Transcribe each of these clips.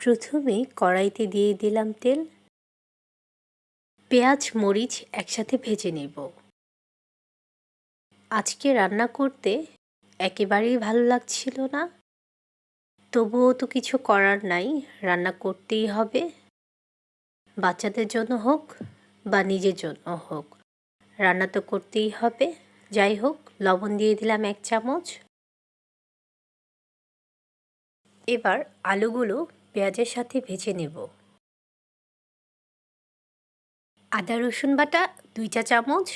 প্রথমেই কড়াইতে দিয়ে দিলাম তেল। পেঁয়াজ মরিচ একসাথে ভেজে নেব। আজকে রান্না করতে একেবারেই ভালো লাগছিল না, তবুও তো কিছু করার নাই, রান্না করতেই হবে। বাচ্চাদের জন্য হোক বা নিজের জন্য হোক, রান্না তো করতেই হবে। যাই হোক, লবণ দিয়ে দিলাম 1 চামচ। এবার আলুগুলো পেঁয়াজের সাথে ভেজে নেব। আদা রসুন বাটা 2 চা চামচ,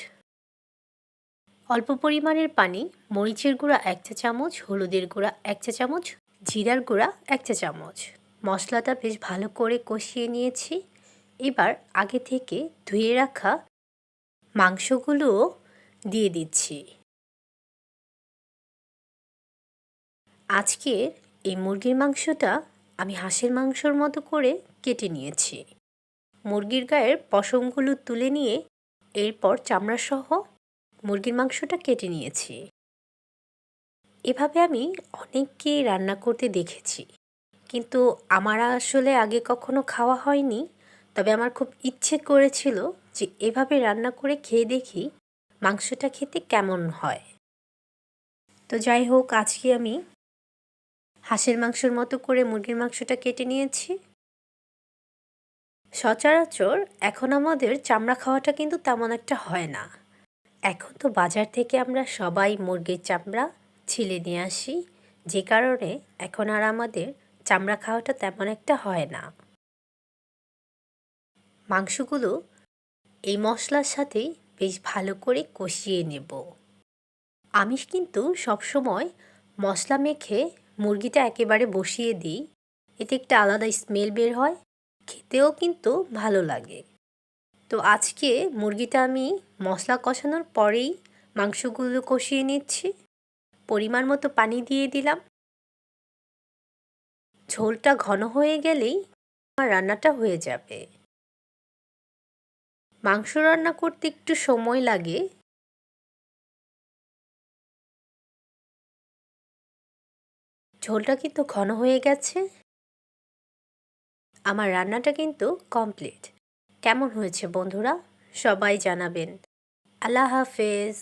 অল্প পরিমাণের পানি, মরিচের গুঁড়া 1 চা চামচ, হলুদের গুঁড়া 1 চা চামচ, জিরার গুঁড়া 1 চা চামচ। মশলাটা বেশ ভালো করে কষিয়ে নিয়েছি। এবার আগে থেকে ধুয়ে রাখা মাংসগুলোও দিয়ে দিচ্ছি। আজকের এই মুরগির মাংসটা আমি হাঁসের মাংসর মতো করে কেটে নিয়েছি। মুরগির গায়ের পশমগুলো তুলে নিয়ে এরপর চামড়াসহ মুরগির মাংসটা কেটে নিয়েছি। এভাবে আমি অনেককেই রান্না করতে দেখেছি, কিন্তু আমার আসলে আগে কখনো খাওয়া হয়নি। তবে আমার খুব ইচ্ছে করেছিল যে এভাবে রান্না করে খেয়ে দেখি মাংসটা খেতে কেমন হয়। তো যাই হোক, আজকে আমি হাঁসের মাংসের মতো করে মুরগির মাংসটা কেটে নিয়েছি। সচরাচর এখন আমাদের চামড়া খাওয়াটা কিন্তু তেমন একটা হয় না। এখন তো বাজার থেকে আমরা সবাই মুরগির চামড়া ছিলে নিয়ে আসি, যে কারণে এখন আর আমাদের চামড়া খাওয়াটা তেমন একটা হয় না। মাংসগুলো এই মশলার সাথেই বেশ ভালো করে কষিয়ে নেব। আমি কিন্তু সবসময় মশলা মেখে মুরগিটা একেবারে বসিয়ে দিই, এতে একটা আলাদা স্মেল বের হয়, খেতেও কিন্তু ভালো লাগে। তো আজকে মুরগিটা আমি মশলা কষানোর পরেই মাংসগুলো কষিয়ে নিচ্ছি। পরিমাণ মতো পানি দিয়ে দিলাম। ঝোলটা ঘন হয়ে গেলেই আমার রান্নাটা হয়ে যাবে। মাংস রান্না করতে একটু সময় লাগে। ঝোলটা কিন্তু ঘন হয়ে গেছে। আমার রান্নাটা কিন্তু কমপ্লিট। কেমন হয়েছে বন্ধুরা? সবাই জানাবেন। আল্লাহ হাফেজ।